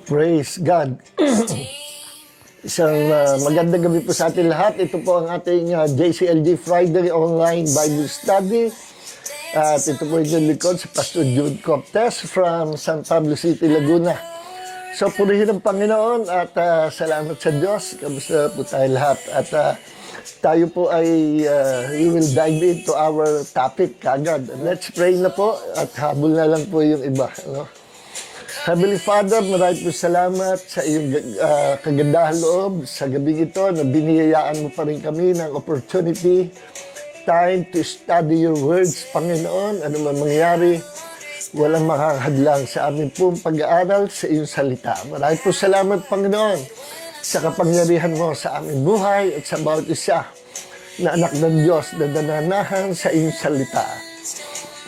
Praise God. Isang magandang gabi po sa ating lahat. Ito po ang ating JCLG Friday Online Bible Study. At ito po yung likod si Pastor Jude Cortez from San Pablo City, Laguna. So, purihin ang Panginoon at salamat sa Diyos. Kamusta po tayo lahat. At tayo po ay we will dive into our topic kagad. Let's pray na po at habol na lang po yung iba. Ano? Heavenly Father, maraming po salamat sa iyong kagandahan loob sa gabing ito na biniyayaan mo pa rin kami ng opportunity, time to study your words, Panginoon. Ano man mangyari, walang makakadlang sa amin pong pag-aaral sa iyong salita. Maraming po salamat, Panginoon, sa kapangyarihan mo sa aming buhay at sa bawat isa na anak ng Diyos na nananahan sa iyong salita.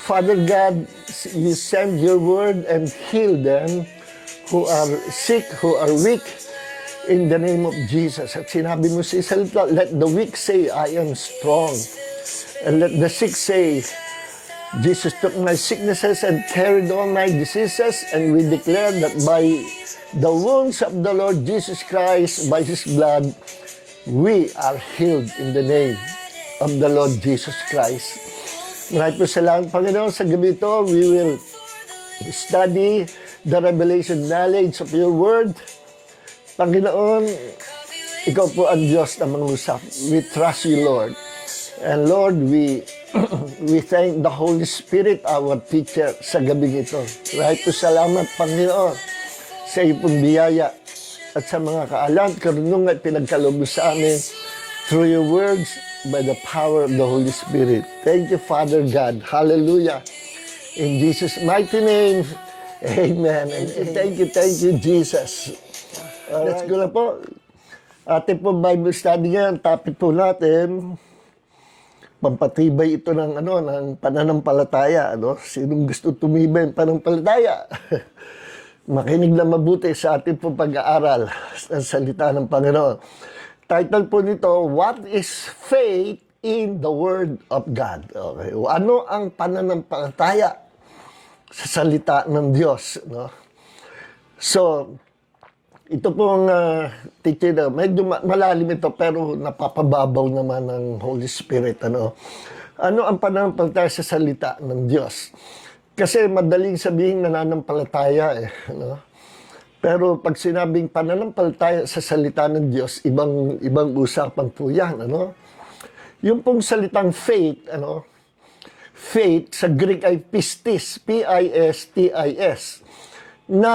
Father God, you send your word and heal them who are sick, who are weak, in the name of Jesus. At sinabi mo sa salita, let the weak say, I am strong. And let the sick say, Jesus took my sicknesses and carried all my diseases. And we declare that by the wounds of the Lord Jesus Christ, by His blood, we are healed in the name of the Lord Jesus Christ. Maraming po salamat, Panginoon. Sa gabi ito, we will study the revelation knowledge of your word. Panginoon, ikaw po ang Diyos na mangusap. We trust you, Lord. And Lord, we thank the Holy Spirit, our teacher, sa gabi ito. Maraming po salamat, Panginoon, sa iyong pong biyaya at sa mga kaalam, karunungan at pinagkaloob sa amin through your words, by the power of the Holy Spirit. Thank you, Father God. Hallelujah. In Jesus' mighty name, amen. And thank you, Jesus. Let's go na po. Ating po Bible study ngayon, topic po natin, pampatibay ito ng, ng pananampalataya. Sinong gusto tumibay ng pananampalataya? Makinig na mabuti sa ating po pag-aaral sa salita ng Panginoon. Title po nito, What is Faith in the Word of God? Okay. Ano ang pananampalataya sa salita ng Diyos? No? So, ito pong teaching, medyo malalim ito pero napapababaw naman ng Holy Spirit. Ano ang pananampalataya sa salita ng Diyos? Kasi madaling sabihin nananampalataya. No? Pero pag sinabing pananampalataya sa salita ng Diyos, ibang usapan po yan, Yung pong salitang faith, faith sa Greek ay pistis, P-I-S-T-I-S, na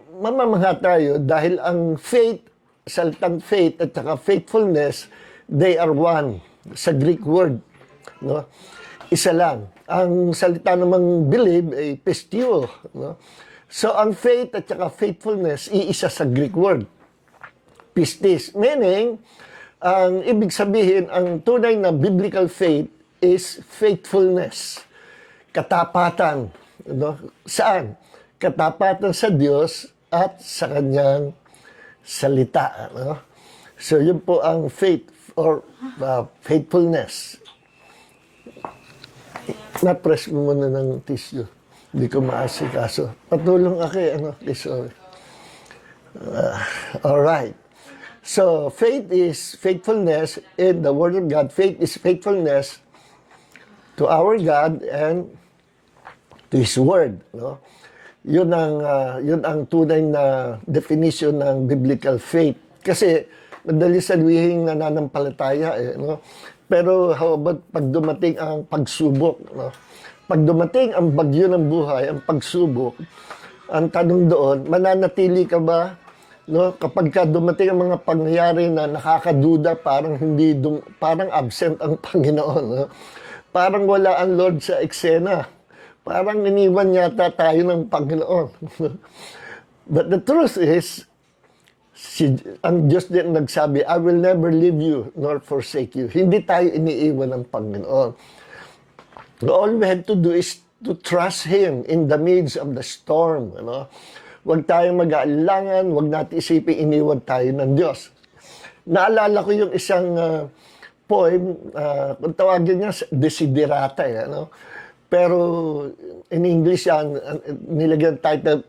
mamamangha tayo dahil ang faith, salitang faith at saka faithfulness, they are one sa Greek word, Isa lang. Ang salita namang believe ay pistio, So, ang faith at saka faithfulness, iisa sa Greek word. Pistis. Meaning, ang ibig sabihin, ang tunay na biblical faith is faithfulness. Katapatan. Saan? Katapatan sa Diyos at sa Kanyang salita. So, yun po ang faith or faithfulness. Na-press mo muna ng tissue. Hindi ko maasikaso. Patulong ako sorry. Alright. So, faith is faithfulness in the Word of God. Faith is faithfulness to our God and to His Word. No? Yun ang tunay na definition ng biblical faith. Kasi, madali sabihin nananampalataya. No? Pero how about pag dumating ang pagsubok? No? Pag dumating ang bagyo ng buhay, ang pagsubok, ang tanong doon, mananatili ka ba? No? Kapag ka dumating ang mga pangyayari na nakakaduda, parang absent ang Panginoon. No? Parang wala ang Lord sa eksena. Parang iniwan yata tayo ng Panginoon. But the truth is, ang Diyos din nagsabi, I will never leave you nor forsake you. Hindi tayo iniiwan ng Panginoon. All we have to do is to trust Him in the midst of the storm. Ano? Huwag tayong mag-aalangan, huwag natin isipin iniwan tayo ng Diyos. Naalala ko yung isang poem, kung tawagin niya, Desiderata. Ano? Pero in English yan, nilagyan title,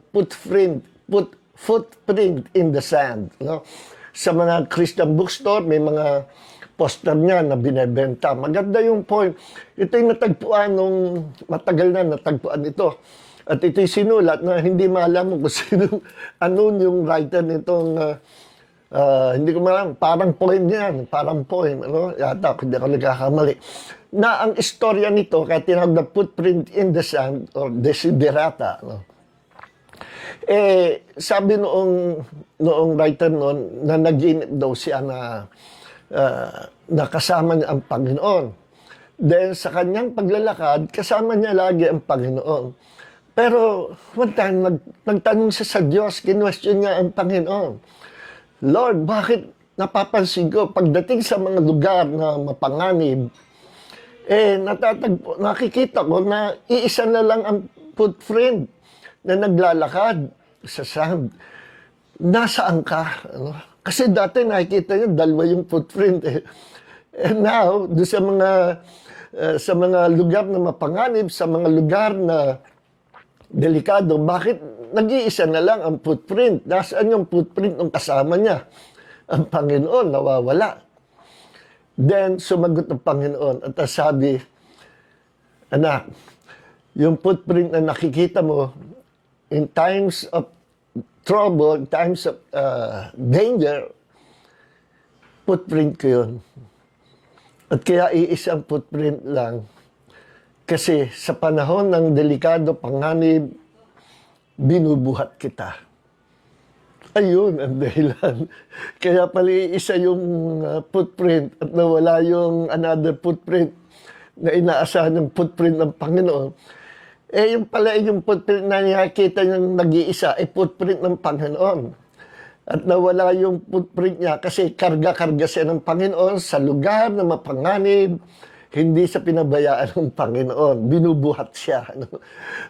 Footprint in the Sand. No? Sa mga Christian bookstore, may mga poster niya na binebenta. Maganda yung point. Ito yung natagpuan nung matagal na natagpuan ito. At ito'y sinulat na hindi maalam kung sino, ano yung writer nitong, hindi ko maalam, parang poem yan, parang poem. Ano? Yata, hindi ako nagkakamali. Na ang istorya nito, kaya tinawag na Footprint in the Sand or Desiderata. No? Sabi noong writer noon na nag-inip daw siya na kasama niya ang Panginoon. Then sa kanyang paglalakad, kasama niya lagi ang Panginoon. Pero one time, nagtanong siya sa Diyos, kinwestiyon niya ang Panginoon. Lord, bakit napapansin ko, pagdating sa mga lugar na mapanganib, nakikita ko na iisa na lang ang footprint na naglalakad sa sand. Nasaan ka? Ano? Kasi dati nakikita niya, dalawa yung footprint. And now, doon sa mga lugar na mapanganib, sa mga lugar na delikado, bakit nag-iisa na lang ang footprint? Nasaan yung footprint ng kasama niya? Ang Panginoon, nawawala. Then, sumagot ang Panginoon at sabi, anak, yung footprint na nakikita mo, in times of trouble, in times of danger, footprint ko yun. At kaya iisang footprint lang. Kasi sa panahon ng delikado panganib, binubuhat kita. Ayun ang dahilan. Kaya pala isa yung footprint at nawala yung another footprint na inaasahan ng footprint ng Panginoon. Yung pala yung footprint na nakikita niyang nag-iisa ay footprint ng Panginoon. At nawala yung footprint niya kasi karga-karga siya ng Panginoon sa lugar na mapanganib, hindi sa pinabayaan ng Panginoon. Binubuhat siya.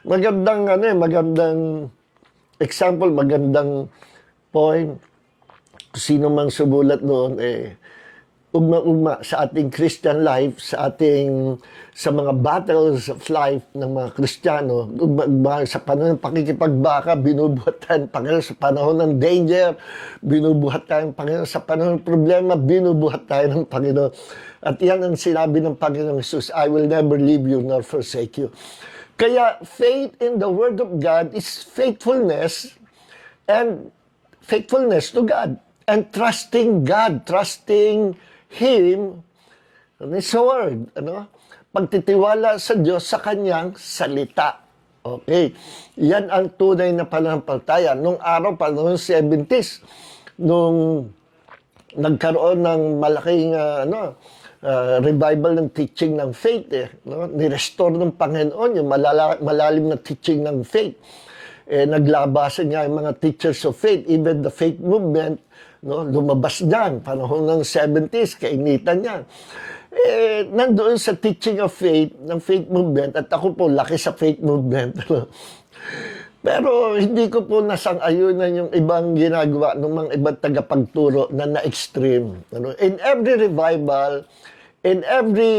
Magandang example, magandang point. Sino mang sumulat noon, ugma-ugma sa ating Christian life, sa mga battles of life ng mga Kristiyano, ugma-ugma sa panahon ng pakikipagbaka, binubuhat tayo ng Panginoon. Sa panahon ng danger, binubuhat tayo ng Panginoon. Sa panahon ng problema, binubuhat tayo ng Panginoon. At yan ang sinabi ng Panginoong Jesus, I will never leave you nor forsake you. Kaya faith in the Word of God is faithfulness and faithfulness to God. And trusting God, trusting Him and His Word. Pagtitiwala sa Diyos sa Kanyang salita. Okay. Yan ang tunay na pananampalataya. Nung araw pa, noong 70s, nung nagkaroon ng malaking revival ng teaching ng faith, ni-restore ng Panginoon yung malalim na teaching ng faith. Naglabasan niya yung mga teachers of faith, even the faith movement, lumabas dyan, panahon ng 70s, kainitan niya. Nandoon sa teaching of faith, ng faith movement, at ako po, laki sa faith movement. Pero hindi ko po nasang-ayunan yung ibang ginagawa ng mga ibang tagapagturo na na-extreme. Ano? In every revival, in every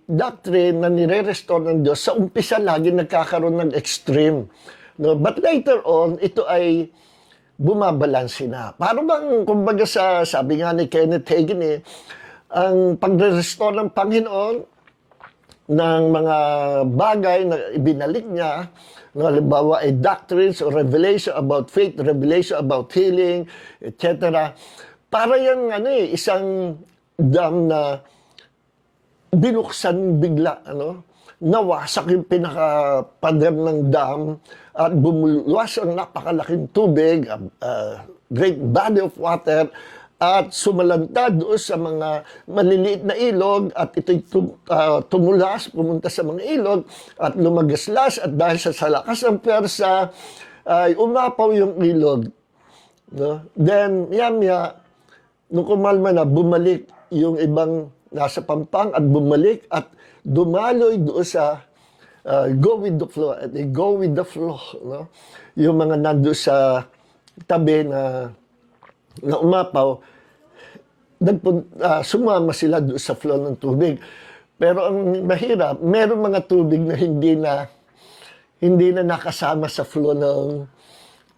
doctrine na nire-restore ng Diyos, sa umpisa lagi nagkakaroon ng extreme. No? But later on, ito ay bumabalanse na. Parang bang, kumbaga sabi nga ni Kenneth Hagin ang pagre-restore ng Panginoon ng mga bagay na ibinalik niya, no, halimbawa ay doctrines or revelation about faith, revelation about healing, etc. Para yung isang dam na binuksan bigla, nawasak yung pinaka-pader ng dam at bumulwas ang napakalaking tubig, great body of water, at sumalanta doon sa mga maliliit na ilog at ito'y tumulas, pumunta sa mga ilog at lumagaslas at dahil sa lakas ng pwersa ay umapaw yung ilog. No? Then, nung kumalma na, bumalik yung ibang nasa Pampang at bumalik at dumaloy doon sa go with the flow. At go with the flow. No? Yung mga nando sa tabi na umapaw, sumama sila doon sa flow ng tubig. Pero ang mahirap, meron mga tubig na hindi na nakasama sa flow ng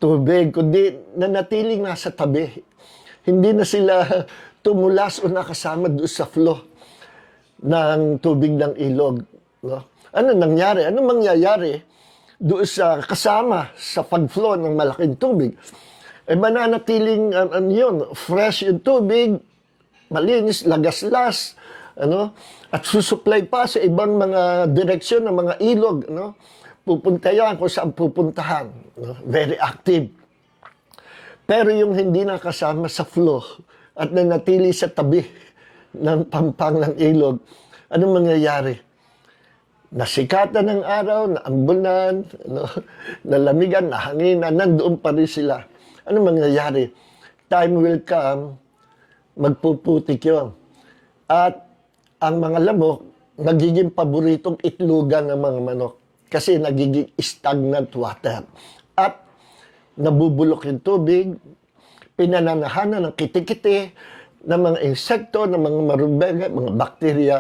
tubig, kundi nanatiling nasa tabi. Hindi na sila tumulas o nakasama doon sa flow ng tubig ng ilog. No? Ano nangyari? Ano mangyayari doon sa kasama sa pag-flow ng malaking tubig? Mananatiling fresh yung tubig, malinis, lagaslas, at susupply pa sa ibang mga direksyon ng mga ilog, pupunta yan kung saan pupuntahan, very active. Pero yung hindi nakasama sa flow at nanatili sa tabi ng pampang ng ilog, anong mangyayari? Nasikatan ng araw, naambunan, nalamigan, nahanginan, nandoon pa rin sila. Anong mangyayari? Time will come, magpuputik yun. At ang mga lamok, nagiging paboritong itlogan ng mga manok kasi nagiging stagnant water. At nabubulok yung tubig, pinananahanan ng kitikiti, ng mga insekto, ng mga marumbenga, mga bakterya,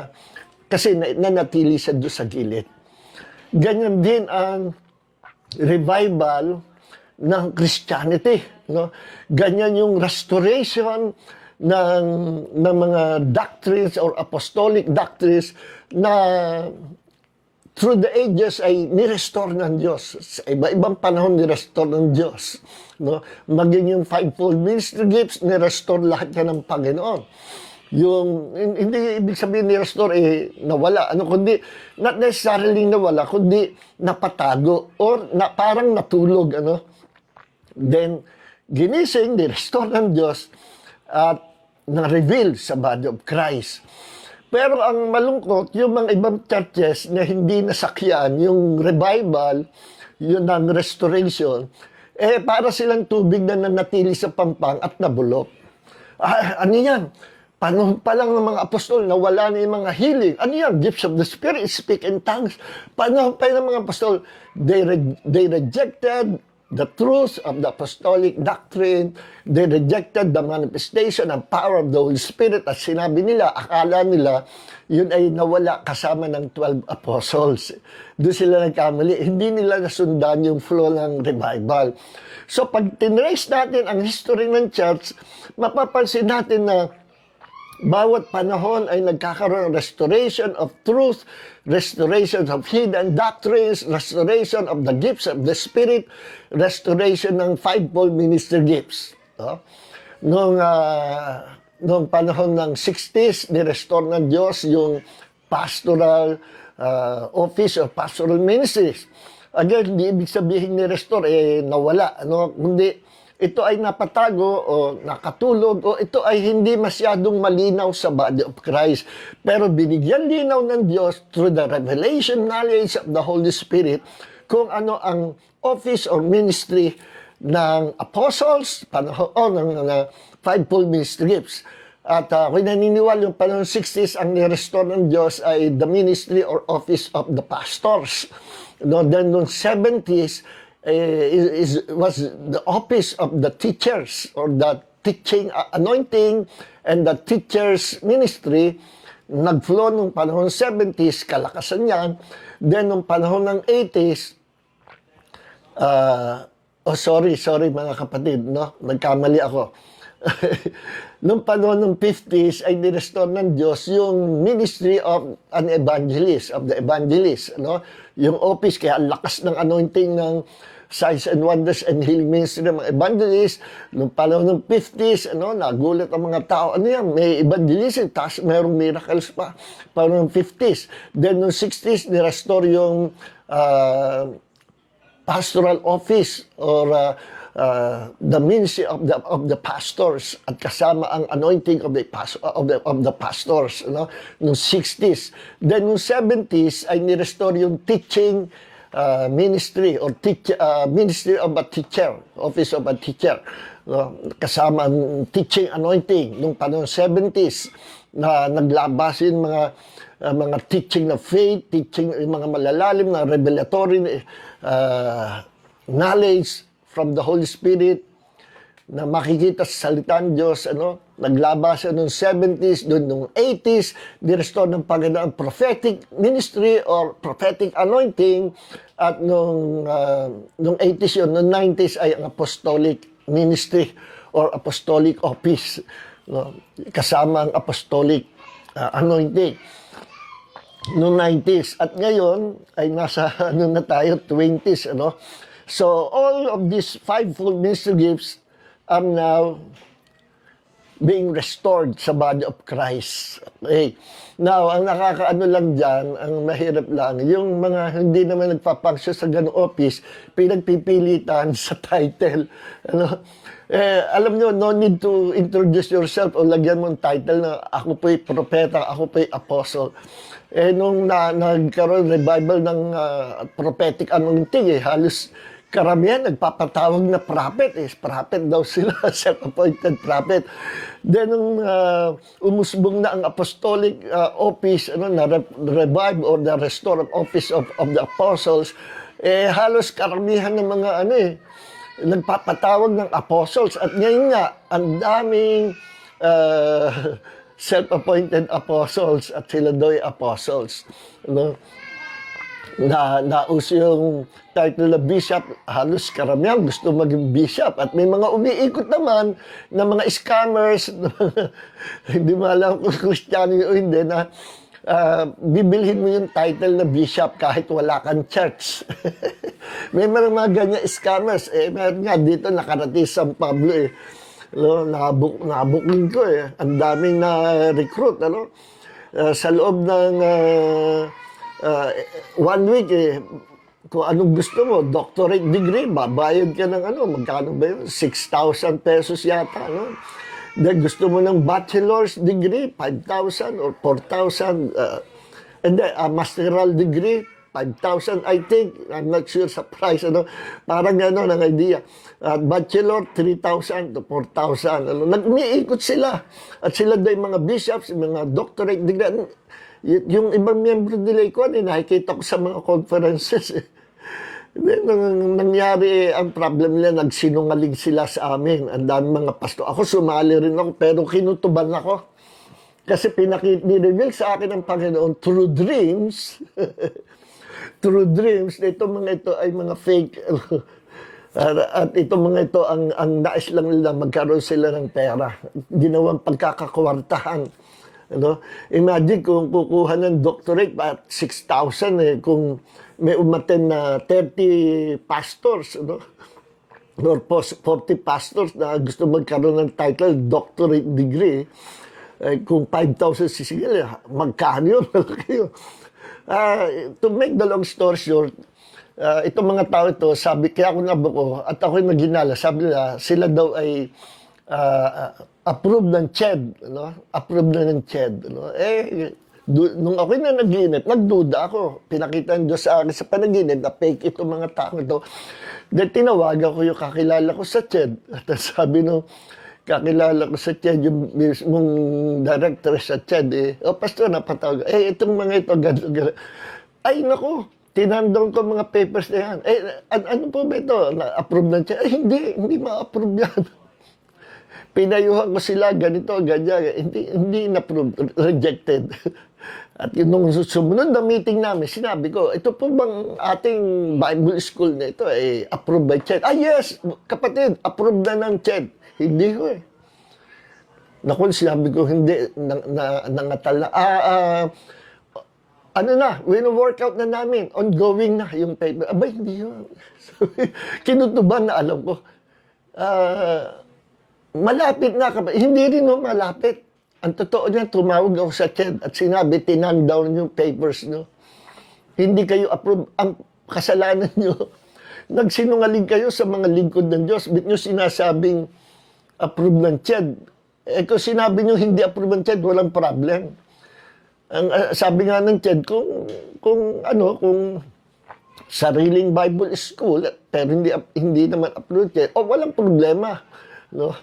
kasi nanatili siya doon sa gilid. Ganyan din ang revival ng Christianity. No? Ganyan yung restoration ng mga doctrines or apostolic doctrines na through the ages ay nirestore ng Diyos. Sa iba-ibang panahon nirestore ng Diyos. No? Maging yung fivefold ministry gifts, nirestore lahat yan ng Panginoon. Yung, hindi ibig sabihin nirestore, nawala. Kundi, not necessarily nawala, kundi napatago or parang natulog. Then, ginising, nirestore ng Diyos at na-reveal sa body of Christ. Pero ang malungkot, yung mga ibang churches na hindi nasakyan, yung revival, yun ang restoration, para silang tubig na nanatili sa pampang at nabulok. Ano yan? Panahon pa lang ng mga apostol, nawala na yung mga healing. Ano yan? Gifts of the Spirit, speak in tongues. Panahon pa ng mga apostol, they rejected the truth of the apostolic doctrine. They rejected the manifestation and power of the Holy Spirit. At sinabi nila, akala nila, yun ay nawala kasama ng 12 apostles. Doon sila nagkamali. Hindi nila nasundan yung flow ng revival. So pag tinrace natin ang history ng church, mapapansin natin na bawat panahon ay nagkakaroon ng restoration of truth, restoration of hidden doctrines, restoration of the gifts of the Spirit, restoration ng fivefold ministry gifts. No? Noong panahon ng 60s, ni-restore ng Diyos yung pastoral office or pastoral ministries. Again, hindi ibig sabihin ni-restore, nawala. Kundi ito ay napatago o nakatulog o ito ay hindi masyadong malinaw sa body of Christ. Pero binigyan linaw ng Diyos through the revelation knowledge of the Holy Spirit kung ano ang office or ministry ng apostles, ng fivefold ministry gifts. At kung naniniwala yung panahon 60s, ang ni-restore ng Diyos ay the ministry or office of the pastors. Then noong 70s, was the office of the teachers or the teaching anointing and the teachers ministry. Nag-flow nung panahon ng 70s, kalakasan yan. Then nung panahon ng 80s, sorry mga kapatid, no? Nagkamali ako. Nung panahon ng 50s ay nirestore ng Diyos yung ministry of an evangelist, of the evangelist, no? Yung office, kaya ang lakas ng anointing ng signs and wonders and healing ministry ng mga evangelist. Nung panahon ng 50s, nagulat ang mga tao, may evangelism, tapos mayroong miracles pa. Panahon ng 50s. Then nung 60s, nirestore yung pastoral office or the ministry of the pastors at kasama ang anointing of the pastors, nung 60s. Then nung 70s ay nirestore yung teaching ministry or ministry of a teacher, office of a teacher, kasama ang teaching anointing nung panahon 70s na naglabasin mga teaching na faith, teaching mga malalalim na revelatory knowledge from the Holy Spirit na makikita sa salita ng Diyos, naglabas noong 70s, doon noong 80s, nirestore ng Panginoon prophetic ministry or prophetic anointing, at noong 80s yun, noong 90s ay ang apostolic ministry or apostolic office, kasama ang apostolic anointing. Noong 90s, at ngayon ay nasa na tayo, 20s, So all of these fivefold ministry gifts are now being restored sa body of Christ. Okay. Now, ang nakakaano lang dyan, ang mahirap lang, yung mga hindi naman nagpapangsyo sa ganong office, pinagpipilitan sa title. Alam nyo, no need to introduce yourself o lagyan mo ng title na ako po'y propeta, ako po'y apostle. Nung nagkaroon revival ng prophetic anointing, halos karamihan nagpapatawag na prophet. Prophet daw sila, self-appointed prophet. Then nung umusbong na ang apostolic office, na revive or the restored office of the apostles, halos karamihan ng mga nagpapatawag ng apostles. At ngayon nga, ang daming self-appointed apostles at sila daw ay apostles. Nauso yung title na bishop, halos karamihan gusto maging bishop. At may mga umiikot naman na mga scammers, hindi mo alam kung Kristiyano o hindi, na bibilhin mo yung title na bishop kahit wala kang church. May mga ganyan scammers. Meron nga dito nakarating San Pablo nabuking ko Ang daming na-recruit, sa loob ng 1 week kung anong gusto mo, doctorate degree, babayad ka ng magkano ba yun? 6,000 pesos yata, Then gusto mo ng bachelor's degree, 5,000 or 4,000. And then masteral degree, 5,000 I think. I'm not sure sa price, Parang ang idea. At bachelor, 3,000 to 4,000. Nag-umiikot sila. At sila daw yung mga bishops, mga doctorate degree. Yung ibang miyembro nila nakikita ko sa mga conferences. Then, nangyari ang problem nila, nagsinungaling sila sa amin. Ang dami mga pastor. Ako sumali rin ako, pero kinutuban ako. Kasi ni-reveal sa akin ng Panginoon through dreams. Through dreams, mga ito ay mga fake. At itong mga ito, ang nais lang nila, magkaroon sila ng pera. Ginawang pagkakakwartahan. Imagine kung kukuha ng doctorate at 6,000 kung may umaten na 30 pastors, or 40 pastors na gusto magkaroon ng title doctorate degree, kung 5,000 sisigil, magkano yun? To make the long story short, itong mga tao ito, kaya ako nabuko at ako'y maghinala, sabi nila, sila daw ay approved ng CHED, Approved na ng CHED, nung ako'y na nag-iinit, nagduda ako. Pinakita ng Diyos sa akin sa panaginip na fake itong mga tao ito. Then tinawagan ko yung kakilala ko sa CHED. At sabi nung kakilala ko sa CHED, yung mismong director sa CHED, pastor, napatawag, itong mga ito, gano'n. Ay, naku, tinandong ko mga papers na yan. Ano po ba ito? Na-approve na siya? Hindi ma-approve yan. Pinayuhan ko sila, ganito, ganyan. Hindi na-approve, rejected. At nung sumunod na meeting namin, sinabi ko, ito po bang ating Bible school na ito, approved by CHED? Yes, kapatid, approved na ng CHED. Hindi ko Naku, sinabi ko, hindi, nangatala. Wino-workout na namin, ongoing na yung paper. Abay, hindi yun. Kinutuban na alam ko. Malapit na kapatid. Hindi rin malapit. Ang totoo niya, tumawag ako sa CHED at sinabi, tinandown yung papers nyo. Hindi kayo approve. Ang kasalanan nyo, nagsinungaling kayo sa mga lingkod ng Diyos. Ba't nyo sinasabing approve ng CHED? Kung sinabi nyo hindi approve ng CHED, walang problem. Ang sabi nga ng CHED, kung sariling Bible school, pero hindi naman approve CHED, walang problema. No?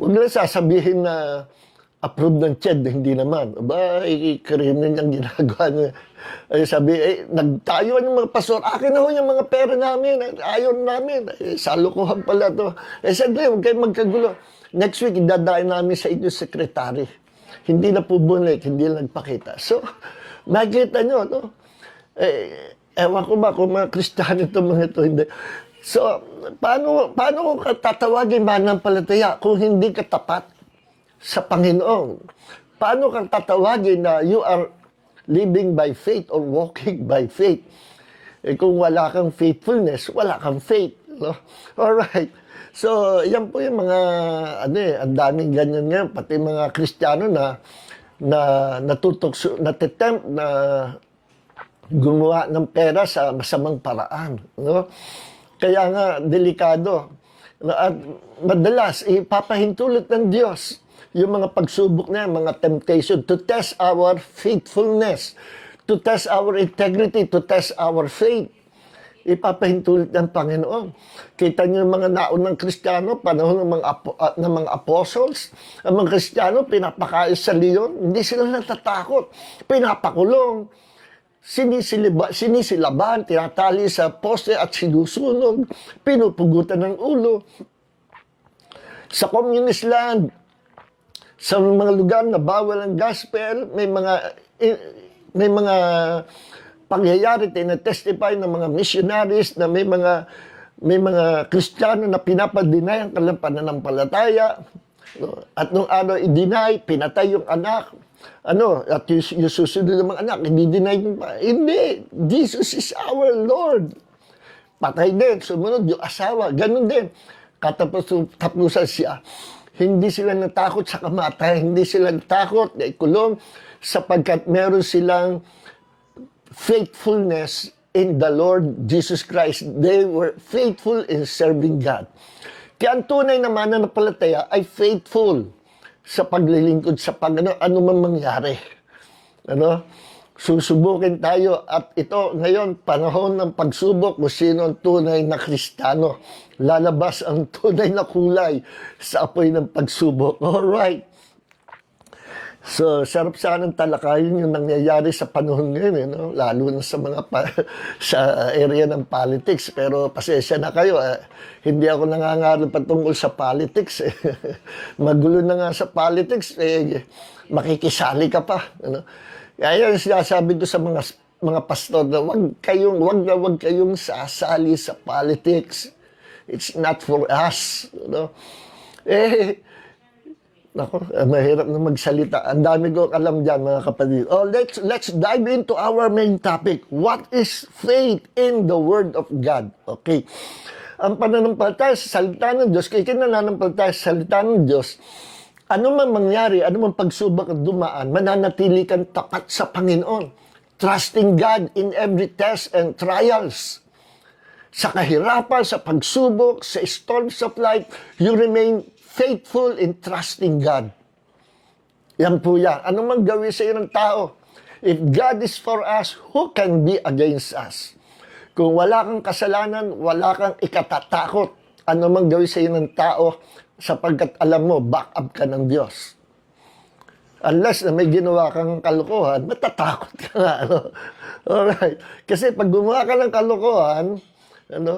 Huwag na sasabihin na approve ng CHED, hindi naman. Krimen yung ginagawa niya. Sabi, nagtayo yung mga pastor, akin na ho yung mga pera namin, ayaw namin. Salukuhan pala to. Sabi, huwag kayong magkagulo. Next week, idadain namin sa inyong sekretary. Hindi na po bunik, hindi na nagpakita. So, makikita nyo, no? Ewan ko ba kung mga Kristiyano ito, mga ito, hindi. So, paano ko tatawagin mananampalataya kung hindi ka tapat sa Panginoon? Paano kang tatawagin na you are living by faith or walking by faith? Kung wala kang faithfulness, wala kang faith. No? Alright. So, yan po yung mga, ang daming ganyan ngayon, pati mga Kristiyano na natitempt na gumawa ng pera sa masamang paraan. No? Kaya nga, delikado. At madalas, ipapahintulot ng Diyos yung mga pagsubok na mga temptation to test our faithfulness, to test our integrity, to test our faith. Ipapahintulot ng Panginoon. Kita niyo yung mga naunang Kristiyano, panahon ng mga apostles, ang mga Kristiyano, pinapakain sa leon, hindi sila natatakot. Pinapakulong, sinisilaban, tinatali sa poste at sinusunog, pinupugutan ng ulo. Sa communist land, sa mga lugar na bawal ang gospel, may mga pangyayari, tinatestify ng mga missionaries na may mga Kristiyano na pinapadinay ang kanilang pananampalataya. At nung i-deny, pinatay yung anak. At yung susunod ng mga anak, i-deny yung hindi, Jesus is our Lord. Patay din, sumunod yung asawa, ganun din. Katapusan siya. Hindi sila natakot sa kamatayan, hindi sila natakot na ikulong sapagkat meron silang faithfulness in the Lord Jesus Christ. They were faithful in serving God. Kaya ang tunay na mananampalataya ay faithful sa paglilingkod sa Panginoon, ano man mangyari. Susubukin tayo at ito ngayon, panahon ng pagsubok kung sino ang tunay na Kristiyano. Lalabas ang tunay na kulay sa apoy ng pagsubok. Alright. So, sarap sanang talakayin yung nangyayari sa panahon ngayon, lalo na sa sa area ng politics. Pero pasensya na kayo, hindi ako nangangarap patungkol sa politics. Magulo na nga sa politics, makikisali ka pa. Kaya yung sinasabi ko sa mga pastor na wag kayong sasali sa politics. It's not for us. Mahirap na magsalita. Ang dami ko alam dyan, mga kapatid. Let's dive into our main topic. What is faith in the Word of God? Okay. Ang pananampalataya sa salita ng Diyos, kaya nananampalataya sa salita ng Diyos, ano man mangyari, ano man pagsubok at dumaan, mananatili kang tapat sa Panginoon. Trusting God in every test and trials. Sa kahirapan, sa pagsubok, sa storms of life, you remain faithful in trusting God. Yan po yan. Ano man gawin sa iyo ng tao, if God is for us, who can be against us? Kung wala kang kasalanan, wala kang ikatatakot, ano man gawin sa iyo ng tao, sapagkat alam mo, back up ka ng Diyos. Unless na may ginawa kang kalokohan, matatakot ka nga, ano? Alright. Kasi pag gumawa ka ng kalokohan, ano,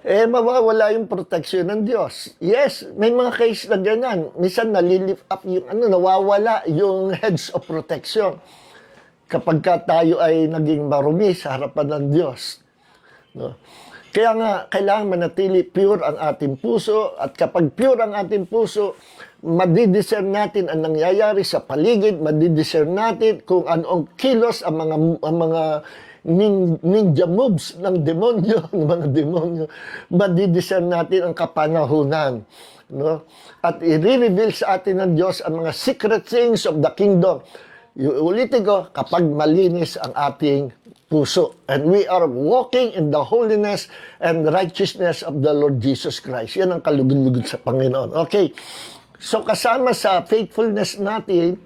mawawala yung protection ng Diyos. Yes, may mga case na ganyan. Minsan nalilift up yung, nawawala yung heads of protection kapag ka tayo ay naging marumi sa harapan ng Diyos. No? Kaya nga, kailangan manatili pure ang ating puso, at kapag pure ang ating puso, madidiscern natin ang nangyayari sa paligid, madidiscern natin kung anong kilos ang mga ninja moves ng demonyo, ng mga demonyo, madidiscern natin ang kapanahunan. No? At i-reveal sa atin ng Diyos ang mga secret things of the kingdom. Ulitin ko, kapag malinis ang ating puso. And we are walking in the holiness and righteousness of the Lord Jesus Christ. Yan ang kalugod-lugod sa Panginoon. Okay. So kasama sa faithfulness natin,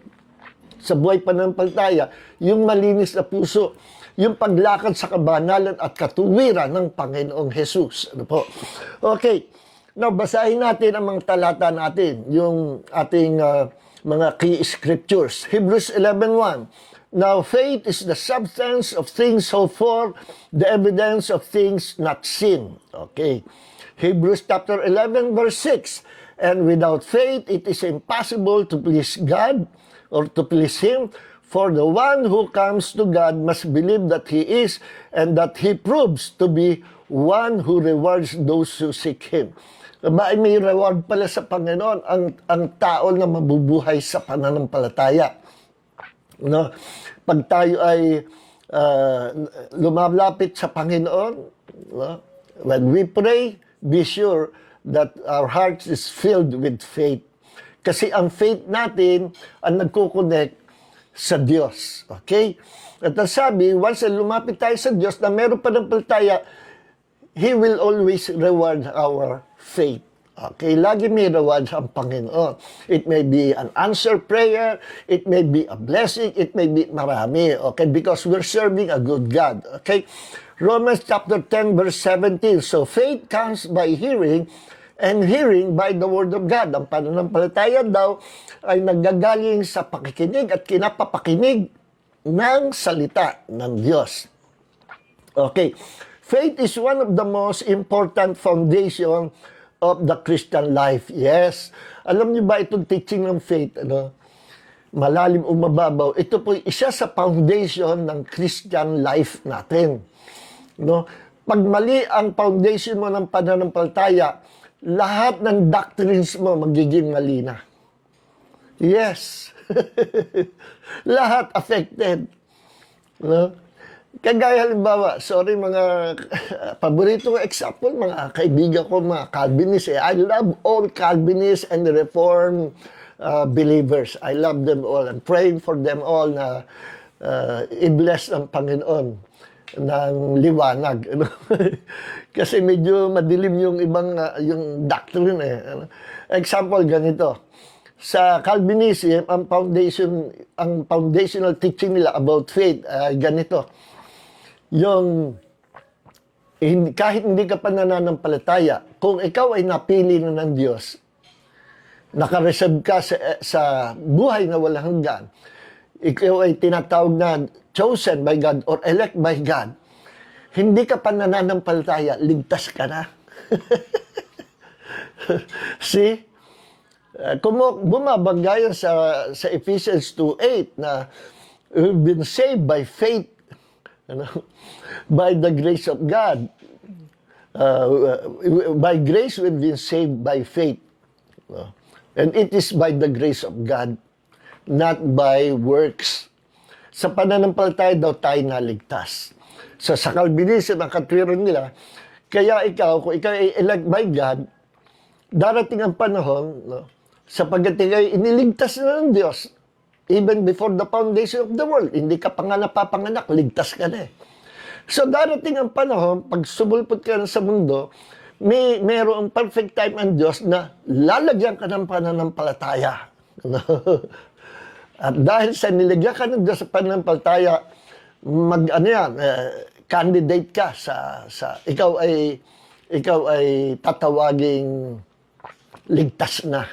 sa buhay pananampalataya, yung malinis na puso, yung paglakad sa kabanalan at katuwiran ng Panginoong Jesus. Ano po? Okay. Now, basahin natin ang mga talata natin, yung ating mga key scriptures. Hebrews 11:1. Now, faith is the substance of things hoped for, the evidence of things not seen. Okay. Hebrews chapter 11, verse 6. And without faith, it is impossible to please God or to please Him. For the one who comes to God must believe that He is, and that He proves to be one who rewards those who seek Him. May reward pala sa Panginoon ang tao na mabubuhay sa pananampalataya. No? Pag tayo ay lumalapit sa Panginoon, no? When we pray, be sure that our hearts is filled with faith. Kasi ang faith natin ang nagkukonect sa Diyos. Okay? At ang sabi, once na lumapit tayo sa Diyos na meron pa ng palataya, He will always reward our faith. Okay, lagi may rewards ang Panginoon. It may be an answered prayer, it may be a blessing, it may be marami. Okay, because we're serving a good God. Okay, Romans chapter 10 verse 17. So faith comes by hearing, and hearing by the word of God. Ang pananampalataya daw ay naggagaling sa pakikinig at kinapapakinig ng salita ng Diyos. Okay, faith is one of the most important foundation of the Christian life. Yes. Alam niyo ba itong teaching ng faith, malalim o mababaw, ito po isa sa foundation ng Christian life natin. No? Pag mali ang foundation mo ng pananampalataya, lahat ng doctrines mo magiging mali na. Yes. Lahat affected. No? Kagaya halimbawa, sorry mga paborito ko example, mga kaibigan ko, mga Calvinists. I love all Calvinists and Reformed believers. I love them all and praying for them all na i-bless ng Panginoon ng liwanag. Kasi medyo madilim yung ibang yung doctrine. Example, ganito. Sa Calvinism, ang foundational teaching nila about faith, ganito. Yung kahit hindi ka pa nananampalataya, kung ikaw ay napili na ng Diyos, nakareserve ka sa buhay na walang hanggan, ikaw ay tinatawag na chosen by God or elect by God, hindi ka pa nananampalataya, ligtas ka na. See? Kung bumabanggayan sa Ephesians 2:8 na we've been saved by faith, by the grace of God. By grace we've been saved by faith. And it is by the grace of God, not by works. Sa pananampalataya daw tayo naligtas. So sa Calvinism, ang katwiran nila, kaya kung ikaw ay elect by God, darating ang panahon, sapagkat ikaw ay iniligtas na ng Diyos, even before the foundation of the world, hindi ka pa nga napapanganak, ligtas ka na . So darating ang panahon, pag sumulpot ka na sa mundo, mayroong perfect time ang Diyos na lalagyan ka ng pananampalataya. At dahil sa nilagyan ka ng Diyos sa pananampalataya, candidate ka sa ikaw ay tatawaging ligtas na.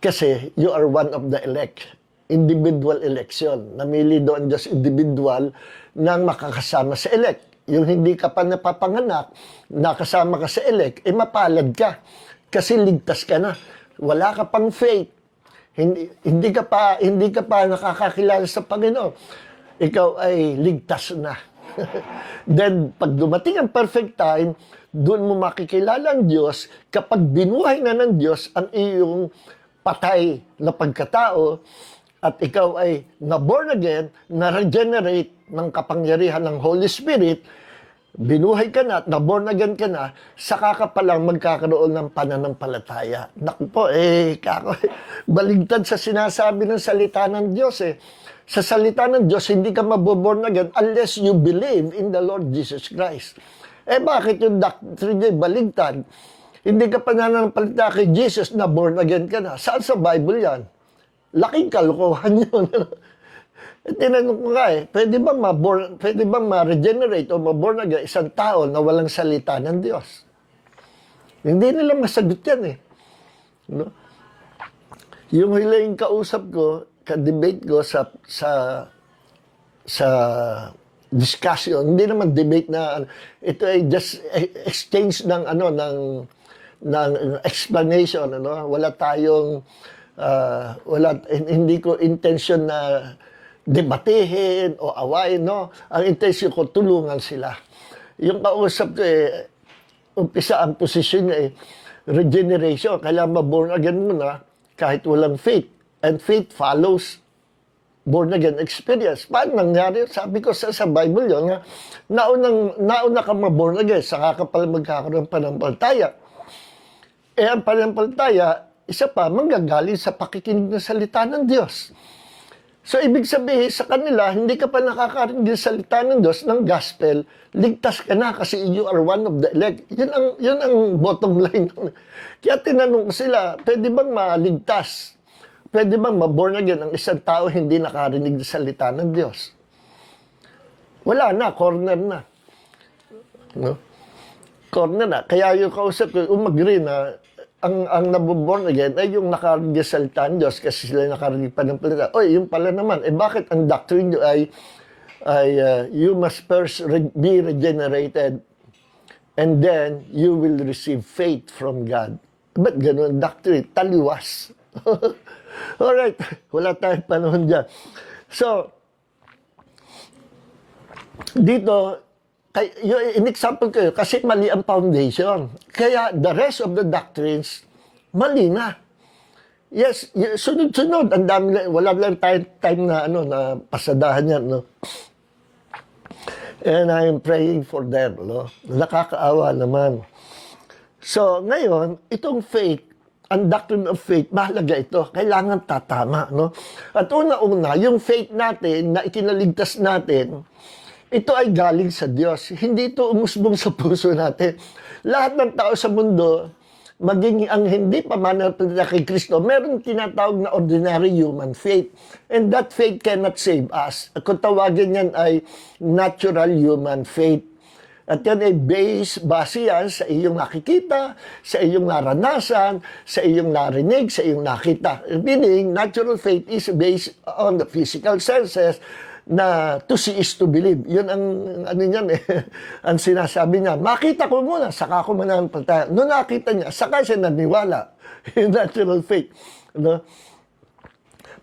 Kasi you are one of the elect. Individual election. Namili doon just individual nang makakasama sa elect. Yung hindi ka pa napapanganak, nakasama ka sa elect, mapalad ka. Kasi ligtas ka na. Wala ka pang faith. Hindi ka pa nakakakilala sa Panginoon. Ikaw ay ligtas na. Then, pag dumating ang perfect time, doon mo makikilala ang Diyos kapag binuhay na ng Diyos ang iyong patay na pagkatao at ikaw ay na-born again, na-regenerate ng kapangyarihan ng Holy Spirit, binuhay ka na, na-born again ka na, saka ka palang magkakaroon ng pananampalataya. Naku po, baligtad sa sinasabi ng salita ng Diyos Sa salita ng Diyos, hindi ka maboborn again unless you believe in the Lord Jesus Christ. Bakit yung doctrine niya baligtad? Hindi ka pananampalataya kay Jesus na born again ka na. Saan sa Bible yan? Laking kalokohan yun. Tinanong ko nga pwede bang ma-regenerate o ma-born again isang tao na walang salita ng Diyos? Hindi nila masagot yan No? Yung hiling kausap ko, ka-debate ko sa discussion, hindi naman debate na ito ay just exchange ng explanation, wala tayong hindi ko intention na debatehin o awayin, ang intention ko tulungan sila. Yung kausap ko umpisa ang posisyon niya regeneration, kailangan ma-born again muna kahit walang faith. And faith follows born again experience. Paano nangyari? Sabi ko sa Bible yun, nauna ka ma-born again, saka ka pala magkakaroon pananampalataya. Ang pananampalataya, isa pa, manggagaling sa pakikinig ng salita ng Diyos. So, ibig sabihin sa kanila, hindi ka pa nakakarinig ng salita ng Diyos, ng gospel, ligtas ka na kasi you are one of the elect. Yun ang bottom line. Kaya tinanong ko sila, pwede bang maligtas? Pwede bang ma-born again ang isang tao hindi nakarinig ng salita ng Diyos? Wala na, corner na. Corner na. Kaya yung kausap ko, umagri na ang nabuborn again ay yung nakarinig ng salita ng Diyos kasi sila nakarinig pa ng palita. Yung pala naman, bakit ang doctrine nyo ay you must first be regenerated and then you will receive faith from God. Ba't ganun doctrine? Taliwas. Alright, wala tayong panahon dyan. So, dito, in-example ko kasi mali ang foundation. Kaya the rest of the doctrines, mali na. Yes, sunod-sunod. Ang dami, wala lang time na, na pasadahan yan, And I'm praying for them, Nakakaawa naman. So, ngayon, itong faith, ang doctrine of faith, mahalaga ito. Kailangan tatama, At una-una, yung faith natin na ikinaligtas natin, ito ay galing sa Diyos. Hindi ito umusbong sa puso natin. Lahat ng tao sa mundo, maging ang hindi pa mananampalataya kay Kristo, meron tinatawag na ordinary human faith. And that faith cannot save us. Kung tawagin yan ay natural human faith. At yan ay base yan sa iyong nakikita, sa iyong naranasan, sa iyong narinig, sa iyong nakita. Meaning, natural faith is based on the physical senses na to see is to believe. Yun ang ang sinasabi niya. Makita ko muna, saka ako mananampalataya. Noong nakita niya, saka siya naniwala. Yung natural faith.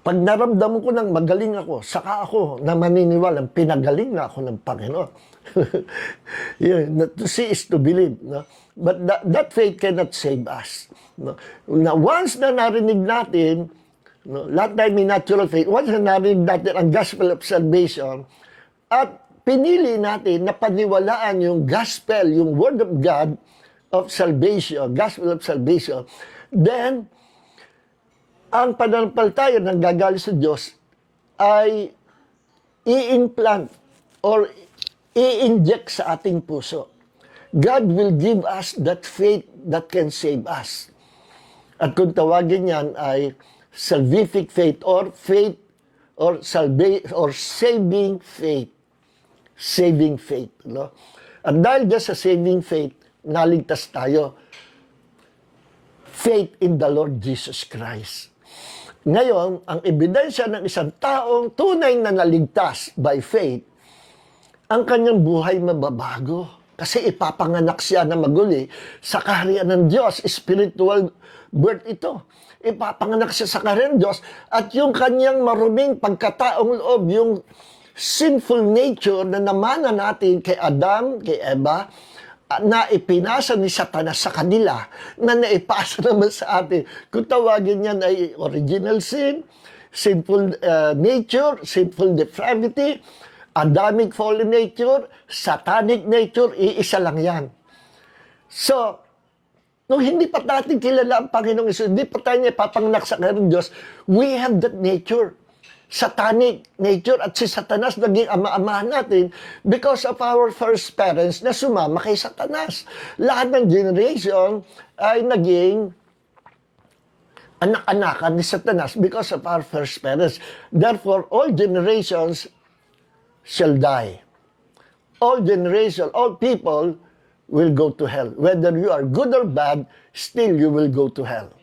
Pag naramdaman ko nang magaling ako, saka ako na maniniwala, pinagaling na ako ng Panginoon. To see is to believe. But that faith cannot save us. Now, once na narinig natin, lahat tayo may natural faith, once na narinig natin ang gospel of salvation, at pinili natin na paniwalaan yung gospel, yung word of God of salvation, gospel of salvation, then, ang pananampalataya ng gagaling sa Diyos ay i-implant or i-inject sa ating puso. God will give us that faith that can save us. At kung tawagin yan ay salvific faith or saving faith. Saving faith. At dahil dyan sa saving faith, naligtas tayo. Faith in the Lord Jesus Christ. Ngayon, ang ebidensya ng isang taong tunay na naligtas by faith, ang kanyang buhay mababago. Kasi ipapanganak siya na maguli sa kaharian ng Diyos. Spiritual birth ito. Ipapanganak siya sa kaharian ng Diyos at yung kanyang maruming pagkataong loob, yung sinful nature na namana natin kay Adam, kay Eva, na ipinasa ni Satanas sa kanila, na naipasa naman sa atin. Kung tawagin yan ay original sin, sinful nature, sinful depravity, Adamic fallen nature, satanic nature, iisa lang yan. So, nung hindi pa natin kilala ang Panginoong Isus, hindi pa tayo niya ipapanganak sa kaharian ng Diyos, we have that nature. Satanic nature at si Satanas naging ama-amahan natin because of our first parents na sumama kay Satanas. Lahat ng generation ay naging anak-anakan ni Satanas because of our first parents. Therefore, all generations shall die. All generation, all people will go to hell. Whether you are good or bad, still you will go to hell.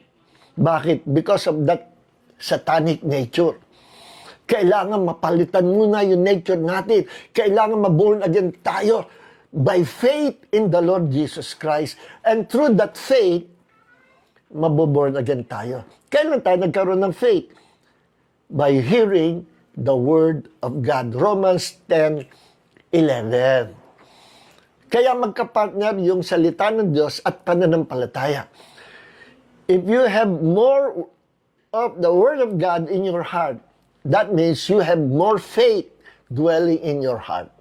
Bakit? Because of that satanic nature. Kailangan mapalitan muna yung nature natin. Kailangan maborn again tayo by faith in the Lord Jesus Christ. And through that faith, maboborn again tayo. Kailan tayo nagkaroon ng faith? By hearing the Word of God. Romans 10:11. Kaya magkapartner yung salita ng Diyos at pananampalataya. If you have more of the Word of God in your heart, that means you have more faith dwelling in your heart.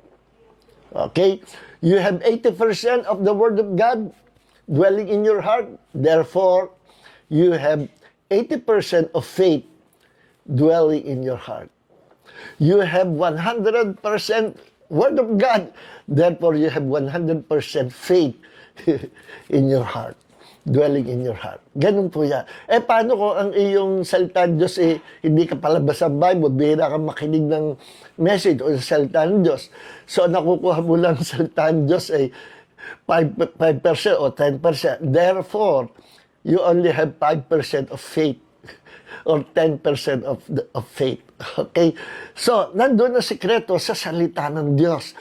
Okay? You have 80% of the Word of God dwelling in your heart. Therefore, you have 80% of faith dwelling in your heart. You have 100% Word of God. Therefore, you have 100% faith in your heart. Dwelling in your heart. Ganun po yan. Paano kung ang iyong salita ng Diyos hindi ka palabas sa Bible, bihira kang makinig ng message o salita ng Diyos. So, nakukuha mo lang salita ng Diyos 5% o 10%. Therefore, you only have 5% of faith or 10% of faith. Okay? So, nandun ang sikreto sa salita ng Diyos.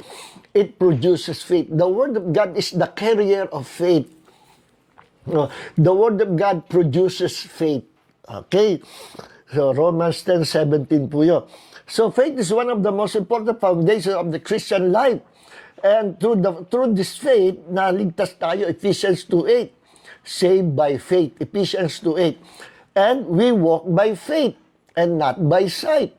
It produces faith. The Word of God is the carrier of faith. The Word of God produces faith. Okay? So, Romans 10:17 po yun. So, faith is one of the most important foundations of the Christian life. And through this faith, naligtas tayo, Ephesians 2:8. Saved by faith, Ephesians 2:8. And we walk by faith and not by sight.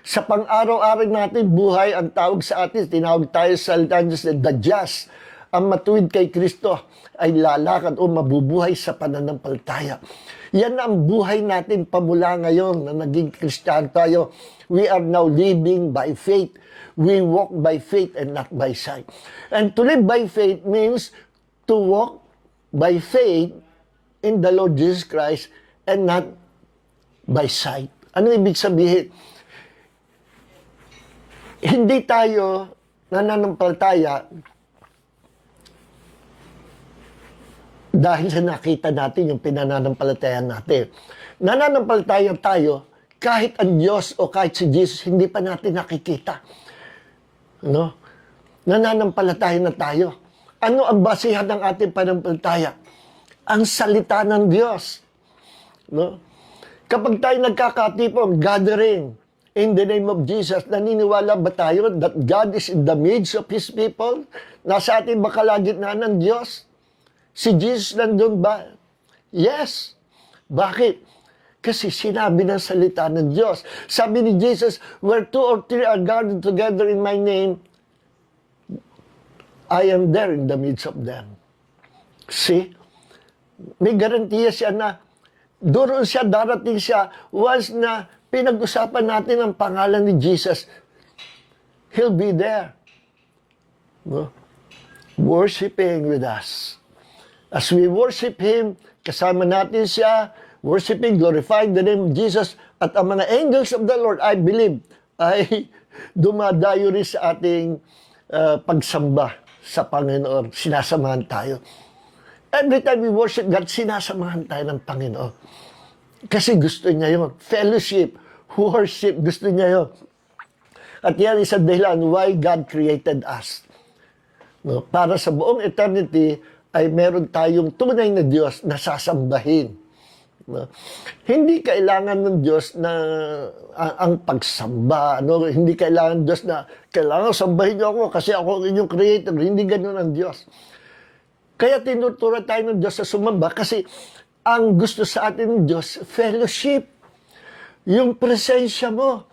Sa pang-araw-araw natin buhay, ang tawag sa atin, tinawag tayo sa salita ng Diyos, the just. Ang matuwid kay Kristo ay lalakad o mabubuhay sa pananampalataya. Yan ang buhay natin pamula ngayon na naging Kristiyano tayo. We are now living by faith. We walk by faith and not by sight. And to live by faith means to walk by faith in the Lord Jesus Christ and not by sight. Ano ibig sabihin? Hindi tayo nananampalataya dahil sa nakita natin yung pinananampalatayan natin. Nananampalataya tayo kahit ang Diyos o kahit si Jesus hindi pa natin nakikita. No? Nananampalataya na tayo. Ano ang basihan ng ating pananampalataya? Ang salita ng Diyos. No? Kapag tayo nagkakatipon, gathering in the name of Jesus, naniniwala ba tayo that God is in the midst of His people? Nasa ating ba kalagitnaan ng Diyos? Si Jesus nandun ba? Yes. Bakit? Kasi sinabi ng salita ng Diyos. Sabi ni Jesus, where 2 or 3 are gathered together in my name, I am there in the midst of them. See? May garantiya siya na doon siya, darating siya, once na pinag-usapan natin ang pangalan ni Jesus, He'll be there. No? Worshiping with us. As we worship Him, kasama natin siya, worshiping, glorifying the name of Jesus, at ang mga angels of the Lord, I believe, ay dumadayo rin sa ating pagsamba sa Panginoon. Sinasamahan tayo. Every time we worship God, sinasamahan tayo ng Panginoon. Kasi gusto niya yun. Fellowship, worship, gusto niya yun. At yan isa dahilan why God created us. No? Para sa buong eternity ay meron tayong tunay na Diyos na sasambahin. No? Hindi kailangan ng Diyos na ang pagsamba. No? Hindi kailangan ng Diyos na kailangan sambahin niyo ako kasi ako ang inyong creator. Hindi ganun ang Diyos. Kaya tinuturuan tayo ng Diyos sa sumamba kasi ang gusto sa atin ng Diyos, fellowship. Yung presensya mo,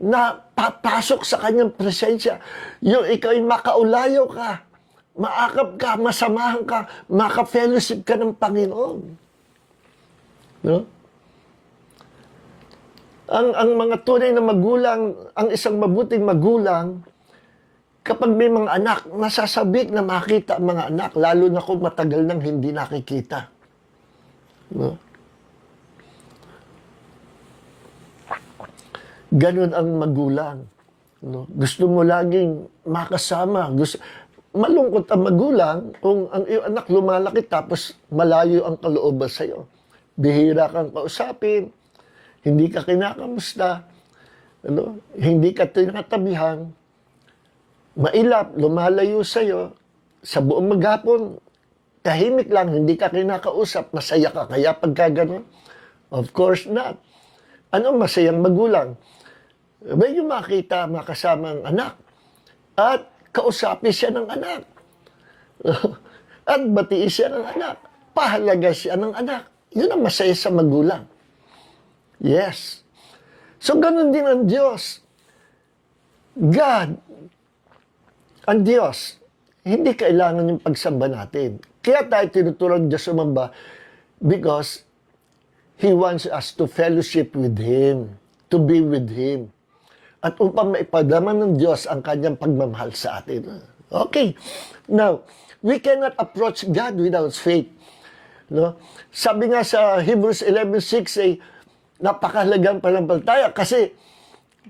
na papasok sa kanyang presensya. Yung ikaw ay makaulayo ka, maakap ka, masamahan ka, maka-fellowship ka ng Panginoon. No? Ang mga tunay na magulang, ang isang mabuting magulang, kapag may mga anak, nasasabik na makita ang mga anak, lalo na kung matagal nang hindi nakikita. No? Ganun ang magulang. No? Gusto mo laging makasama. Malungkot ang magulang kung ang iyong anak lumalaki tapos malayo ang kalooban sa'yo. Bihira kang kausapin, hindi ka kinakamusta, hindi ka tinatabihan, mailap, lumalayo sa'yo, sa buong maghapon, tahimik lang, hindi ka kinakausap, masaya ka kaya pagka gano'n? Of course not. Ano masayang magulang? May yung makita, makasama ang anak, at kausapin siya ng anak. At batiin siya ng anak. Pahalaga siya ng anak. Yun ang masaya sa magulang. Yes. So, ganun din ang Diyos. God, ang Diyos, hindi kailangan yung pagsamba natin. Kaya tayo tinuturuan Diyos sumamba because He wants us to fellowship with Him, to be with Him. At upang maipadaman ng Diyos ang kanyang pagmamahal sa atin. Okay. Now, we cannot approach God without faith. No? Sabi nga sa Hebrews 11:6 ay napakahalagang panampalataya kasi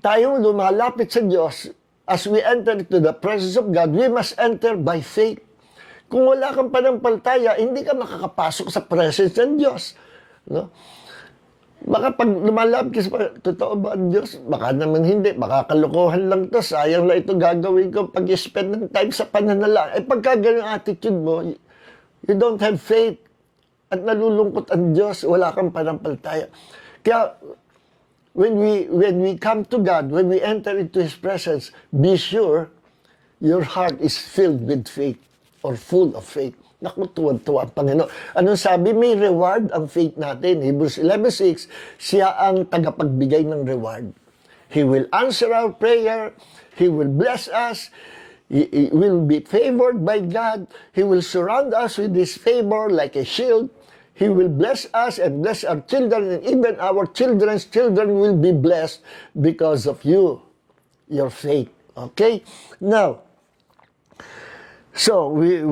tayong lumalapit sa Diyos as we enter into the presence of God, we must enter by faith. Kung wala kang panampalataya, hindi ka makakapasok sa presence ng Diyos. No? Baka pag lumalapit ka sa totoo ba ang Diyos? Baka naman hindi. Baka kalokohan lang to. Sayang na ito gagawin ko pag-spend ng time sa pananalangin. Eh pagka ganyung attitude mo, you don't have faith. At nalulungkot ang Diyos, wala kang panampalataya. Kaya, when we come to God, when we enter into His presence, be sure your heart is filled with faith or full of faith. Naku, tuwan-tuwa ang Panginoon. Anong sabi? May reward ang faith natin. Hebrews 11:6, siya ang tagapagbigay ng reward. He will answer our prayer. He will bless us. He will be favored by God. He will surround us with His favor like a shield. He will bless us and bless our children, and even our children's children will be blessed because of you, your faith. Okay? Now, so, we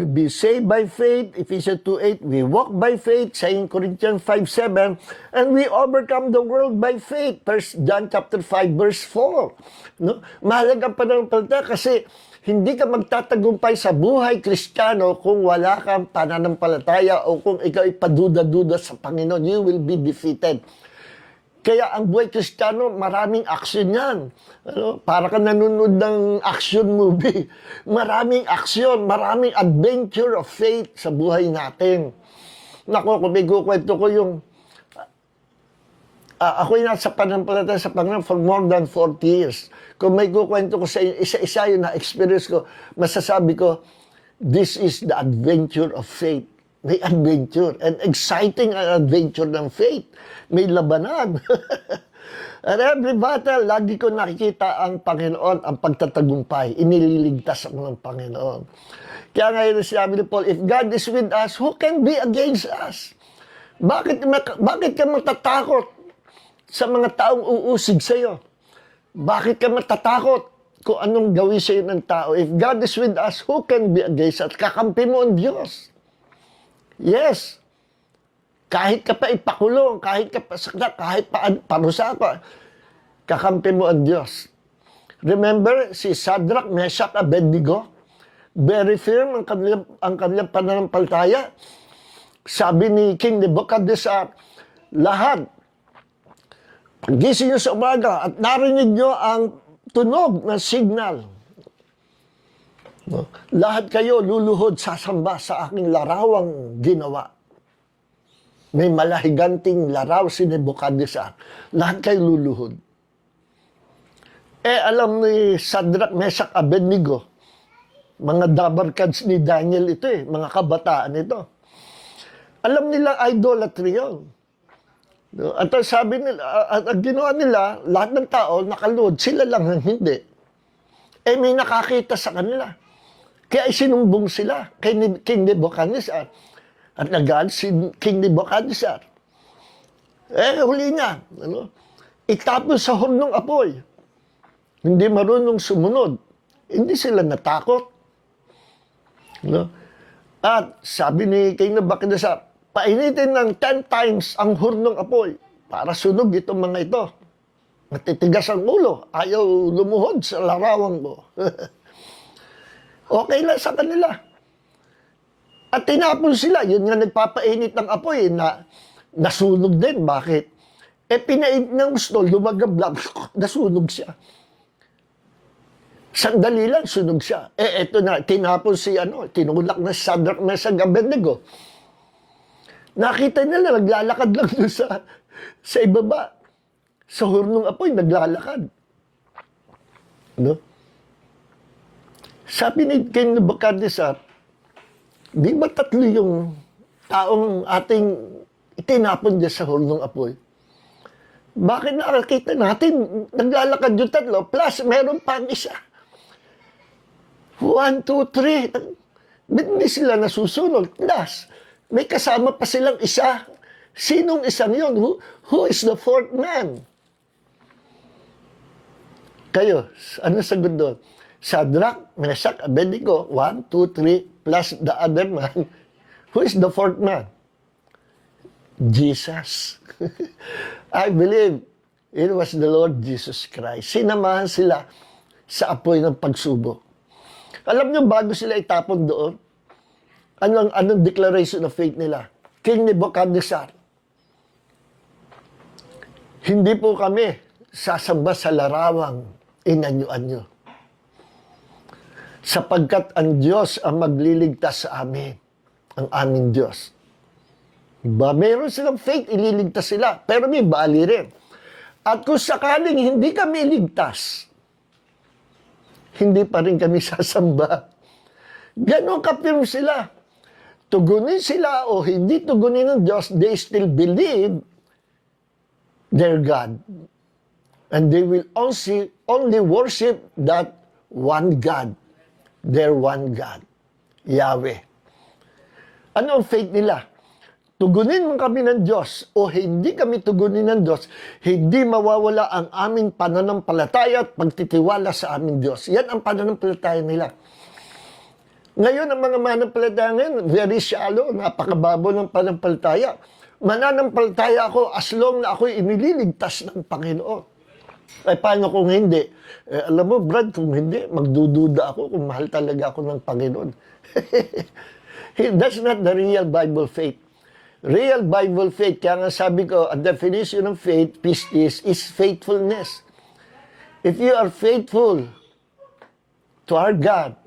be saved by faith, Ephesians 2:8. We walk by faith, 2 Corinthians 5:7. And we overcome the world by faith, 1 John chapter 5, verse 4. No? Mahalagang pananampalataya kasi hindi ka magtatagumpay sa buhay Kristiyano kung wala kang pananampalataya o kung ikaw ay paduda-duda sa Panginoon. You will be defeated. Kaya ang buhay Kristiyano, maraming action yan. Para ka nanonood ng action movie. Maraming action, maraming adventure of faith sa buhay natin. Naku, kung may kukwento ko yung... ako'y nasa panampalataya sa Panginoon for more than 40 years. Kung may kukwento ko sa isa-isa yung na-experience ko, masasabi ko, this is the adventure of faith. May adventure. And exciting ang adventure ng faith. May labanan. At every battle, lagi ko nakikita ang Panginoon, ang pagtatagumpay. Inililigtas ako ng Panginoon. Kaya ngayon sinabi ni Paul, if God is with us, who can be against us? Bakit ka matatakot sa mga taong uusig sa'yo? Bakit ka matatakot kung anong gawin sa'yo ng tao? If God is with us, who can be against us? Kakampi mo ang Diyos. Yes. Kahit ka pa ipakulong, kahit ka pa sakta, kahit pa parusa ka, kakampi mo ang Diyos. Remember, si Shadrach, Meshach, Abednego, very firm ang kanilang pananampalataya. Sabi ni King Nebuchadnezzar, lahat, pagising nyo sa umaga at narinig nyo ang tunog ng signal, no? Lahat kayo luluhod sasamba sa aking larawang ginawa. May malahiganting laraw si Nebuchadnezzar. Lahat kayo luluhod. Alam ni Shadrach, Meshach, Abednego, mga dabarkads ni Daniel ito mga kabataan ito. Alam nila idolatry yun. No? At sabi nila, at ginawa nila, lahat ng tao nakaluhod, sila lang ang hindi. May nakakita sa kanila. Kaya isinumbong sila kay King Nebuchadnezzar. At nagalit si King Nebuchadnezzar. Huli niya, itapon sa hornong apoy. Hindi marunong sumunod. Hindi sila natakot. No? At sabi ni King Nebuchadnezzar, painitin ng 10 times ang hornong apoy para sunog itong mga ito. Matitigas ang ulo, ayaw lumuhod sa larawang mo. Okay lang sa kanila. At tinapon sila, yun nga nagpapainit ng apoy na nasunog din. Bakit? Pinainit ng gusto, lumagablab, nasunog siya. Sandali lang, sunog siya. Eto na, tinapon si tinulak na Shadrach, Meshach, Abednego. Nakita nila, naglalakad lang doon sa ibaba. Sa hornong apoy, naglalakad. No? Sabi ni King Nebuchadnezzar, di ba 3 yung taong ating itinapon dyan sa hornong apoy? Bakit nakakita natin, naglalakad yung 3, plus meron pang isa. 1, 2, 3. Hindi sila nasusunod. Plus, may kasama pa silang isa. Sinong isang yun? Who is the 4th man? Kayo, ano sagot doon? Shadrach, Meshach, Abednego, 1, 2, 3, plus the other man. Who is the 4th man? Jesus. I believe it was the Lord Jesus Christ. Sinamahan sila sa apoy ng pagsubok. Alam niyo, bago sila itapon doon, anong declaration of faith nila? King Nebuchadnezzar, hindi po kami sasamba sa larawang inanyo-anyo. Sapagkat ang Diyos ang magliligtas sa amin, ang aming Diyos. Diba? Meron silang faith, ililigtas sila, pero may bali rin. At kung sakaling hindi kami ligtas, hindi pa rin kami sasamba. Ganon ka-firm sila. Tugunin sila o hindi tugunin ng Diyos, they still believe their God. And they will only worship that one God. Their one God, Yahweh. Ano ang faith nila? Tugunin mo kami ng Diyos o hindi kami tugunin ng Diyos, hindi mawawala ang aming pananampalataya at pagtitiwala sa aming Diyos. Yan ang pananampalataya nila. Ngayon, ang mga mananampalataya ngayon, very shallow, napakababo ng pananampalataya. Mananampalataya ako as long na ako'y inililigtas ng Panginoon. Paano kung hindi? Alam mo, Brad, kung hindi, magdududa ako kung mahal talaga ako ng Panginoon. That's not the real Bible faith. Real Bible faith, kaya nga sabi ko, a definition of faith, pistis, is faithfulness. If you are faithful to our God,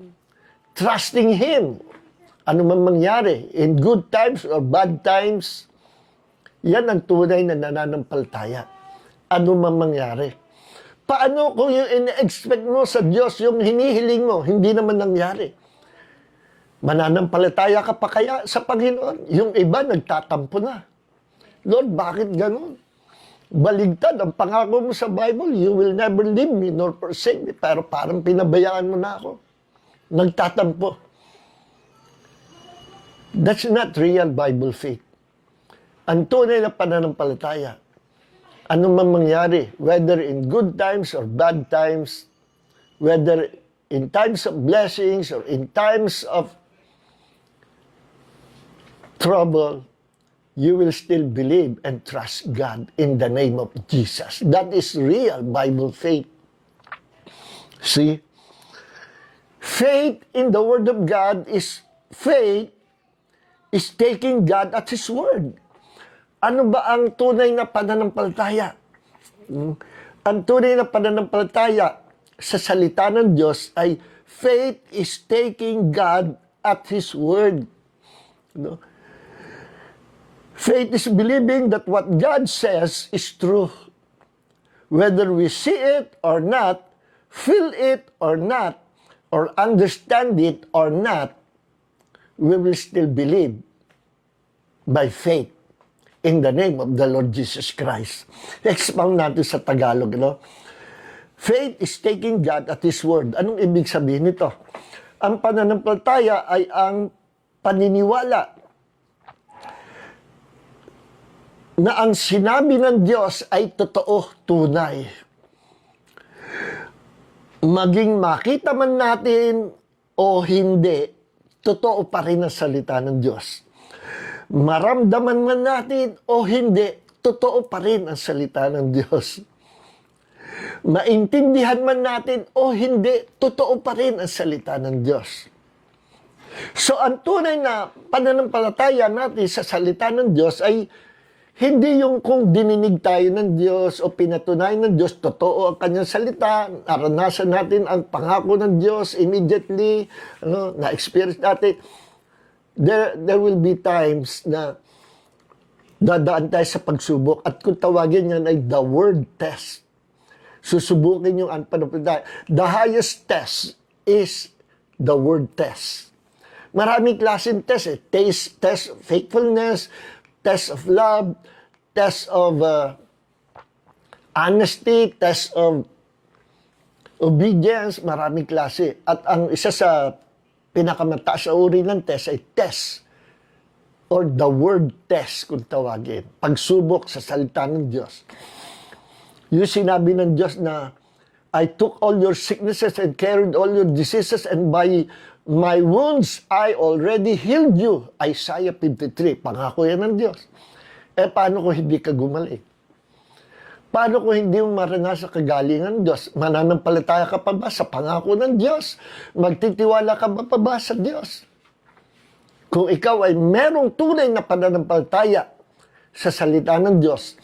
trusting Him, ano man mangyari, in good times or bad times, yan ang tunay na nananampalataya. Ano man mangyari. Paano kung yung ina-expect mo sa Diyos, yung hinihiling mo, hindi naman nangyari? Mananampalataya ka pa kaya sa Panginoon? Yung iba nagtatampo na. Lord, bakit ganun? Baligtad, ang pangako mo sa Bible, you will never leave me nor forsake me. Pero parang pinabayaan mo na ako. Nagtatampo. That's not real Bible faith. Ang tunay na pananampalataya, ano man mangyari, whether in good times or bad times, whether in times of blessings or in times of trouble, you will still believe and trust God in the name of Jesus. That is real Bible faith. See? Faith in the Word of God is faith is taking God at His Word. Ano ba ang tunay na pananampalataya? Ang tunay na pananampalataya sa salita ng Diyos ay faith is taking God at His word. No? Faith is believing that what God says is true. Whether we see it or not, feel it or not, or understand it or not, we will still believe by faith in the name of the Lord Jesus Christ. Expound natin sa Tagalog, no? Faith is taking God at His word. Anong ibig sabihin nito? Ang pananampalataya ay ang paniniwala na ang sinabi ng Diyos ay totoo, tunay. Maging makita man natin o hindi, totoo pa rin ang salita ng Diyos. Maramdaman man natin o hindi, totoo pa rin ang salita ng Diyos. Maintindihan man natin o hindi, totoo pa rin ang salita ng Diyos. So, ang tunay na pananampalataya natin sa salita ng Diyos ay hindi yung kung dininig tayo ng Diyos o pinatunayan ng Diyos, totoo ang kanyang salita, naranasan natin ang pangako ng Diyos immediately, na-experience natin. There will be times na dadaan tayo sa pagsubok at kung tawagin yan ay the word test. Susubukin yung pananampalataya. The highest test is the word test. Maraming klaseng test. Test of faithfulness, test of love, test of honesty, test of obedience, maraming klase. At ang isa sa pinakamataas sa uri ng test ay test or the word test kung tawagin. Pagsubok sa salita ng Diyos. Yung sinabi ng Diyos na I took all your sicknesses and carried all your diseases and by my wounds I already healed you. Isaiah 53. Pangako yan ng Diyos. Paano kung hindi ka gumaling? Paano kung hindi mo maranasan kagalingan ng Diyos? Mananampalataya ka pa ba sa pangako ng Diyos? Magtitiwala ka ba pa ba sa Diyos? Kung ikaw ay merong tunay na pananampalataya sa salita ng Diyos,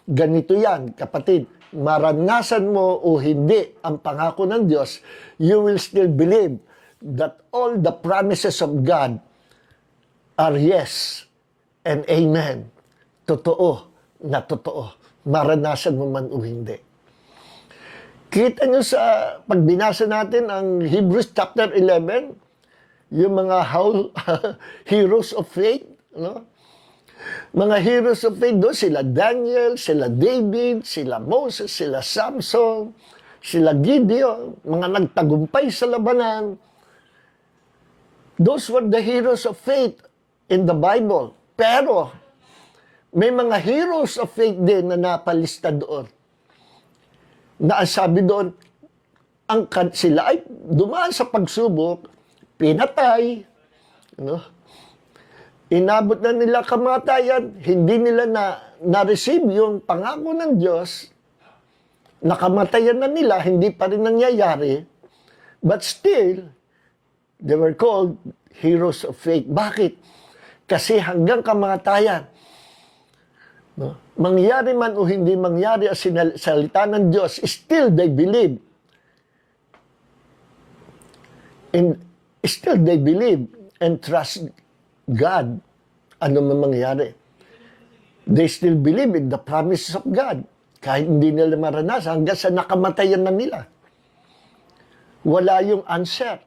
ganito yan, kapatid. Maranasan mo o hindi ang pangako ng Diyos, you will still believe that all the promises of God are yes and amen. Totoo na totoo. Maranasan mo man o hindi. Kita nyo sa pagbinasa natin ang Hebrews chapter 11, yung mga heroes of faith, no? Mga heroes of faith doon, sila Daniel, sila David, sila Moses, sila Samson, sila Gideon, mga nagtagumpay sa labanan. Those were the heroes of faith in the Bible. Pero, may mga heroes of faith din na napalista doon. Na ang sabi doon, sila ay dumaan sa pagsubok, pinatay, inabot na nila kamatayan, hindi nila na-receive yung pangako ng Diyos, nakamatayan na nila, hindi pa rin nangyayari, but still, they were called heroes of faith. Bakit? Kasi hanggang kamatayan, mangyari man o hindi mangyari ang salita ng Diyos, still they believe. Still they believe and trust God. Ano man mangyari. They still believe in the promises of God. Kahit hindi nila maranasan, hanggang sa nakamatayan na nila. Wala yung answer.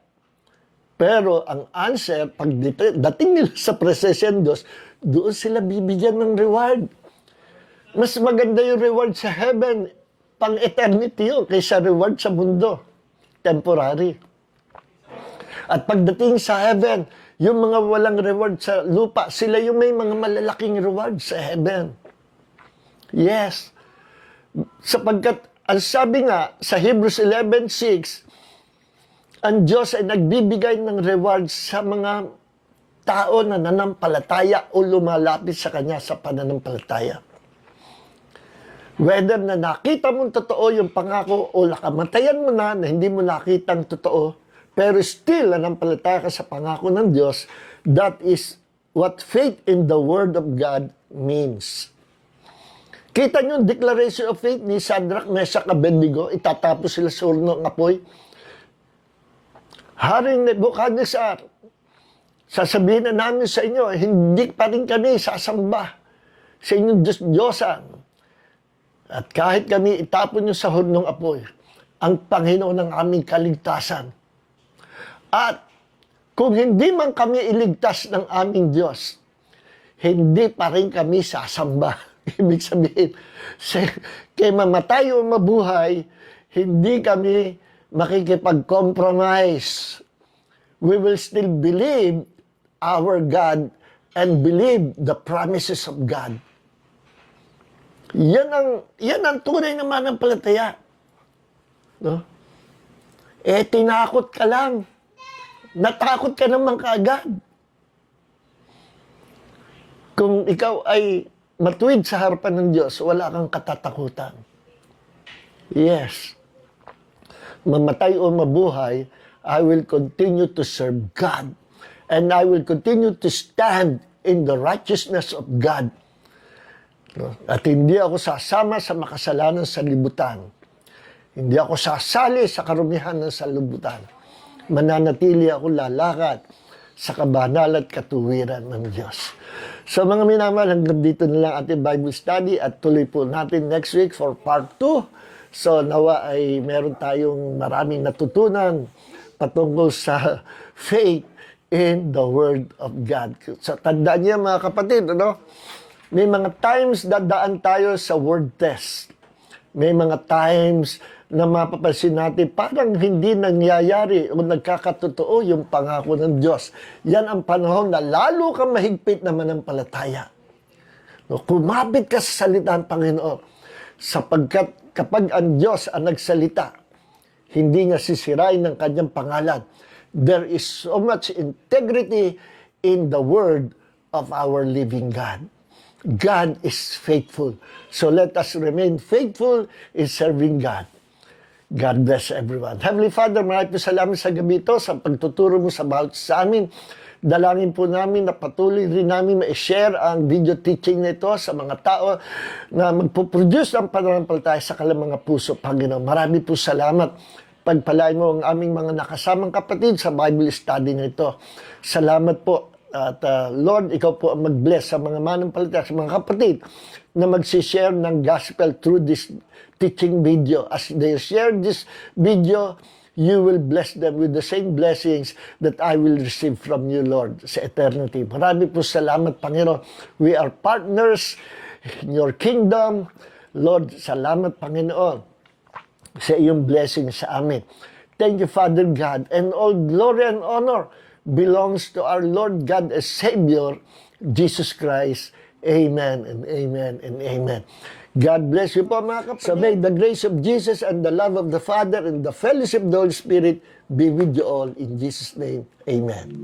Pero ang answer, pag dating nila sa presensya ng Diyos, doon sila bibigyan ng reward. Mas maganda yung reward sa heaven, pang eternity yun, kaysa reward sa mundo, temporary. At pagdating sa heaven, yung mga walang reward sa lupa, sila yung may mga malalaking reward sa heaven. Yes. Sapagkat, ang sabi nga sa Hebrews 11:6, ang Diyos ay nagbibigay ng reward sa mga tao na nanampalataya o lumalapit sa Kanya sa pananampalataya. Whether na nakita mong totoo yung pangako o nakamatayan mo na hindi mo nakitang totoo, pero still nanampalataya ka sa pangako ng Diyos, that is what faith in the Word of God means. Kita nyo yung declaration of faith ni Shadrach, Meshach, Abednego, itatapos sila sa horno ng apoy. Haring Nebuchadnezzar, sasabihin na namin sa inyo, hindi pa rin kami sasamba sa inyong Diyos-Diyosan. At kahit kami itapon nyo sa hornong apoy, ang Panginoon ng aming kaligtasan. At kung hindi man kami iligtas ng aming Diyos, hindi pa rin kami sasamba. Ibig sabihin, kay mamatay o mabuhay, hindi kami makikipag-compromise. We will still believe our God and believe the promises of God. Yan ang tunay na mananampalataya. No? Tinakot ka lang. Natakot ka naman kaagad. Kung ikaw ay matuwid sa harapan ng Diyos, wala kang katatakutan. Yes. Mamatay o mabuhay, I will continue to serve God. And I will continue to stand in the righteousness of God. At hindi ako sasama sa makasalanan sa libutan. Hindi ako sasali sa karumihan ng salibutan. Mananatili ako lalakad sa kabanalan at katuwiran ng Diyos. So mga minamahal, hanggang dito na lang ating Bible study at tuloy po natin next week for part 2. So nawa ay meron tayong maraming natutunan patungkol sa faith in the Word of God. So tandaan niyo mga kapatid, ano? May mga times dadaan tayo sa word test. May mga times na mapapansin natin parang hindi nangyayari o nagkakatotoo yung pangako ng Diyos. Yan ang panahon na lalo kang mahigpit na manampalataya. Kumapit ka sa salita ng Panginoon sapagkat kapag ang Diyos ang nagsalita, hindi niya sisirain ng kanyang pangalan. There is so much integrity in the word of our living God. God is faithful. So let us remain faithful in serving God. God bless everyone. Heavenly Father, maraming salamat sa gabi ito, sa pagtuturo mo sa bawat sa amin. Dalangin po namin na patuloy rin namin ma-share ang video teaching nito sa mga tao na magpuproduce ng pananampalataya sa kanilang mga puso, Panginoon. Marami po salamat. Pagpalain mo ang aming mga nakasamang kapatid sa Bible study nito. Salamat po. At Lord, ikaw po ang mag-bless sa mga manampalataya, sa mga kapatid na magsishare ng gospel through this teaching video. As they share this video, you will bless them with the same blessings that I will receive from you, Lord, sa eternity. Marami po salamat, Panginoon. We are partners in your kingdom. Lord, salamat, Panginoon, sa iyong blessing sa amin. Thank you, Father God, and all glory and honor belongs to our Lord God and Savior, Jesus Christ. Amen and amen and amen. God bless you po mga kapatid. So may the grace of Jesus and the love of the Father and the fellowship of the Holy Spirit be with you all in Jesus' name. Amen.